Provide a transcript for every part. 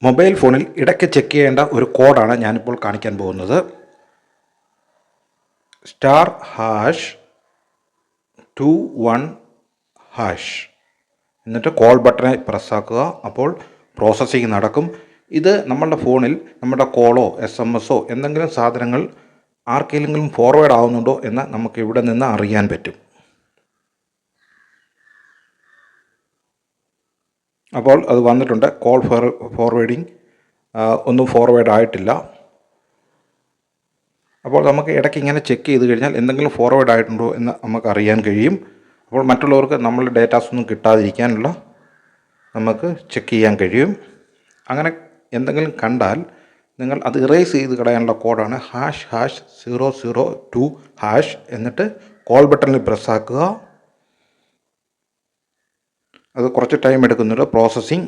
Mobile ഫോണിൽ ഇടയ്ക്ക് check ചെയ്യേണ്ട ഒരു കോഡാണ് ഞാനിപ്പോൾ കാണിക്കാൻ പോകുന്നത്. *#21# എന്നിട്ട് കോൾ ബട്ടണെ പ്രസ്സാക്കുക. അപ്പോൾ പ്രോസസ്സിങ് നടക്കും. ഇത് നമ്മളുടെ ഫോണിൽ നമ്മുടെ കോളോ SMS എന്തെങ്കിലും സാധനങ്ങൾ ആർക്കെങ്കിലും ഫോർവേഡ് ആവുന്നുണ്ടോ എന്ന് നമുക്ക് ഇവിടെ നിന്ന് അറിയാൻ പറ്റും. അപ്പോൾ അത് വന്നിട്ടുണ്ട്. കോൾ ഫോർവേഡിങ് ഒന്നും ഫോർവേഡ് ആയിട്ടില്ല. അപ്പോൾ നമുക്ക് ഇടയ്ക്ക് ഇങ്ങനെ ചെക്ക് ചെയ്ത് കഴിഞ്ഞാൽ എന്തെങ്കിലും ഫോർവേഡ് ആയിട്ടുണ്ടോ എന്ന് നമുക്ക് അറിയാൻ കഴിയും. അപ്പോൾ മറ്റുള്ളവർക്ക് നമ്മളുടെ ഡേറ്റാസ് ഒന്നും കിട്ടാതിരിക്കാനുള്ള നമുക്ക് ചെക്ക് ചെയ്യാൻ കഴിയും. അങ്ങനെ എന്തെങ്കിലും കണ്ടാൽ നിങ്ങൾ അത് ഇറേസ് ചെയ്ത് കളയാനുള്ള കോഡാണ് #002# എന്നിട്ട് കോൾ ബട്ടണിൽ പ്രസ്സാക്കുക. അത് കുറച്ച് ടൈം എടുക്കുന്നുണ്ട് പ്രോസസ്സിങ്.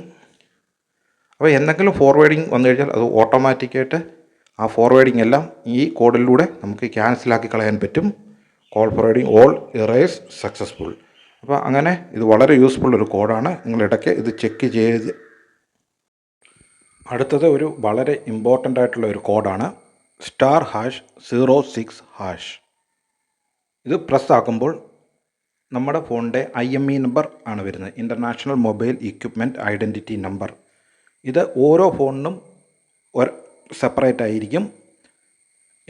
അപ്പോൾ എന്തെങ്കിലും ഫോർവേഡിങ് വന്നു കഴിഞ്ഞാൽ അത് ഓട്ടോമാറ്റിക്കായിട്ട് ആ ഫോർവേഡിങ് എല്ലാം ഈ കോഡിലൂടെ നമുക്ക് ക്യാൻസലാക്കി കളയാൻ പറ്റും. Call forwarding all erase successful. അപ്പോൾ അങ്ങനെ ഇത് വളരെ യൂസ്ഫുൾ ഒരു കോഡാണ്. നിങ്ങൾ ഇടയ്ക്ക് ഇത് ചെക്ക് ചെയ്ത്. അടുത്തത് ഒരു വളരെ ഇമ്പോർട്ടൻ്റ് ആയിട്ടുള്ള ഒരു കോഡാണ് *#06#. ഇത് പ്രസ് ആക്കുമ്പോൾ നമ്മുടെ ഫോണിൻ്റെ IMEI നമ്പർ ആണ് വരുന്നത്, international mobile equipment identity number. ഇത് ഓരോ ഫോണിനും സെപ്പറേറ്റ് ആയിരിക്കും.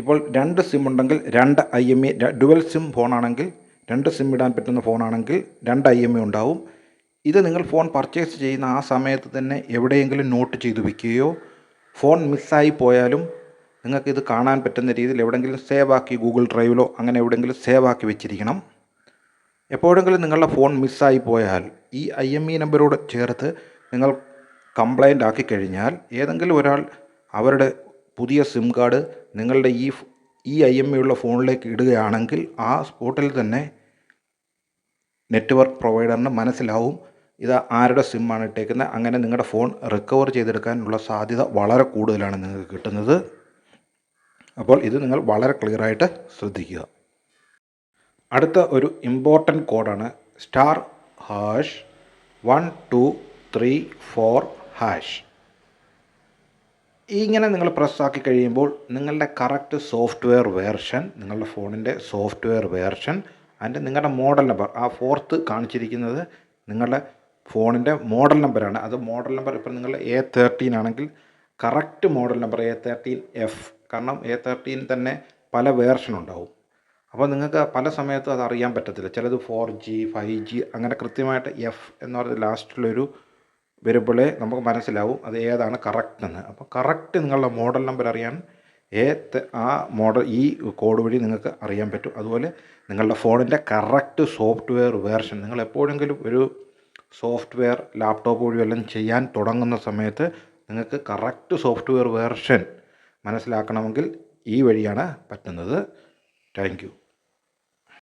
ഇപ്പോൾ 2 സിം ഉണ്ടെങ്കിൽ 2 IMEI, ഡുവൽ സിം ഫോണാണെങ്കിൽ 2 സിം ഇടാൻ പറ്റുന്ന ഫോണാണെങ്കിൽ 2 IMEI ഉണ്ടാവും. ഇത് നിങ്ങൾ ഫോൺ പർച്ചേസ് ചെയ്യുന്ന ആ സമയത്ത് തന്നെ എവിടെയെങ്കിലും നോട്ട് ചെയ്ത് വയ്ക്കുകയോ ഫോൺ മിസ്സായി പോയാലും നിങ്ങൾക്കിത് കാണാൻ പറ്റുന്ന രീതിയിൽ എവിടെയെങ്കിലും സേവ് ആക്കി ഗൂഗിൾ ഡ്രൈവിലോ അങ്ങനെ എവിടെയെങ്കിലും സേവ് ആക്കി വെച്ചിരിക്കണം. എപ്പോഴെങ്കിലും നിങ്ങളുടെ ഫോൺ മിസ്സായി പോയാൽ ഈ IMEI നമ്പരോട് ചേർത്ത് നിങ്ങൾ കംപ്ലൈൻ്റ് ആക്കി കഴിഞ്ഞാൽ ഏതെങ്കിലും ഒരാൾ അവരുടെ പുതിയ സിം കാർഡ് നിങ്ങളുടെ ഈ IMEI ഉള്ള ഫോണിലേക്ക് ഇടുകയാണെങ്കിൽ ആ സ്പോട്ടിൽ തന്നെ നെറ്റ്വർക്ക് പ്രൊവൈഡറിന് മനസ്സിലാവും ഇത് ആരുടെ സിമ്മാണ് ഇട്ടേക്കുന്നത്. അങ്ങനെ നിങ്ങളുടെ ഫോൺ റിക്കവർ ചെയ്തെടുക്കാനുള്ള സാധ്യത വളരെ കൂടുതലാണ് നിങ്ങൾക്ക് കിട്ടുന്നത്. അപ്പോൾ ഇത് നിങ്ങൾ വളരെ ക്ലിയറായിട്ട് ശ്രദ്ധിക്കുക. അടുത്ത ഒരു ഇമ്പോർട്ടൻ്റ് കോഡാണ് *1234#. ഇങ്ങനെ നിങ്ങൾ പ്രസ്സാക്കി കഴിയുമ്പോൾ നിങ്ങളുടെ കറക്റ്റ് സോഫ്റ്റ്വെയർ വേർഷൻ, നിങ്ങളുടെ ഫോണിൻ്റെ സോഫ്റ്റ്വെയർ വേർഷൻ ആൻഡ് നിങ്ങളുടെ മോഡൽ നമ്പർ, ആ 4th കാണിച്ചിരിക്കുന്നത് നിങ്ങളുടെ ഫോണിൻ്റെ മോഡൽ നമ്പറാണ്. അത് മോഡൽ നമ്പർ ഇപ്പോൾ നിങ്ങൾ A13 ആണെങ്കിൽ കറക്റ്റ് മോഡൽ നമ്പർ A13F. കാരണം A13 തന്നെ പല വേർഷൻ ഉണ്ടാവും. അപ്പോൾ നിങ്ങൾക്ക് പല സമയത്തും അത് അറിയാൻ പറ്റത്തില്ല. ചിലത് 4G 5G അങ്ങനെ കൃത്യമായിട്ട് F എന്ന് പറഞ്ഞ ലാസ്റ്റിലൊരു വരുമ്പോഴേ നമുക്ക് മനസ്സിലാവും അത് ഏതാണ് കറക്റ്റ് എന്ന്. അപ്പോൾ കറക്റ്റ് നിങ്ങളുടെ മോഡൽ നമ്പർ അറിയാൻ ആ മോഡൽ ഈ കോഡ് വഴി നിങ്ങൾക്ക് അറിയാൻ പറ്റും. അതുപോലെ നിങ്ങളുടെ ഫോണിൻ്റെ കറക്റ്റ് സോഫ്റ്റ്വെയർ വേർഷൻ, നിങ്ങൾ എപ്പോഴെങ്കിലും ഒരു സോഫ്റ്റ്വെയർ ലാപ്ടോപ്പ് വഴി എല്ലാം ചെയ്യാൻ തുടങ്ങുന്ന സമയത്ത് നിങ്ങൾക്ക് കറക്റ്റ് സോഫ്റ്റ്വെയർ വേർഷൻ മനസ്സിലാക്കണമെങ്കിൽ ഈ വഴിയാണ് പറ്റുന്നത്. Thank you.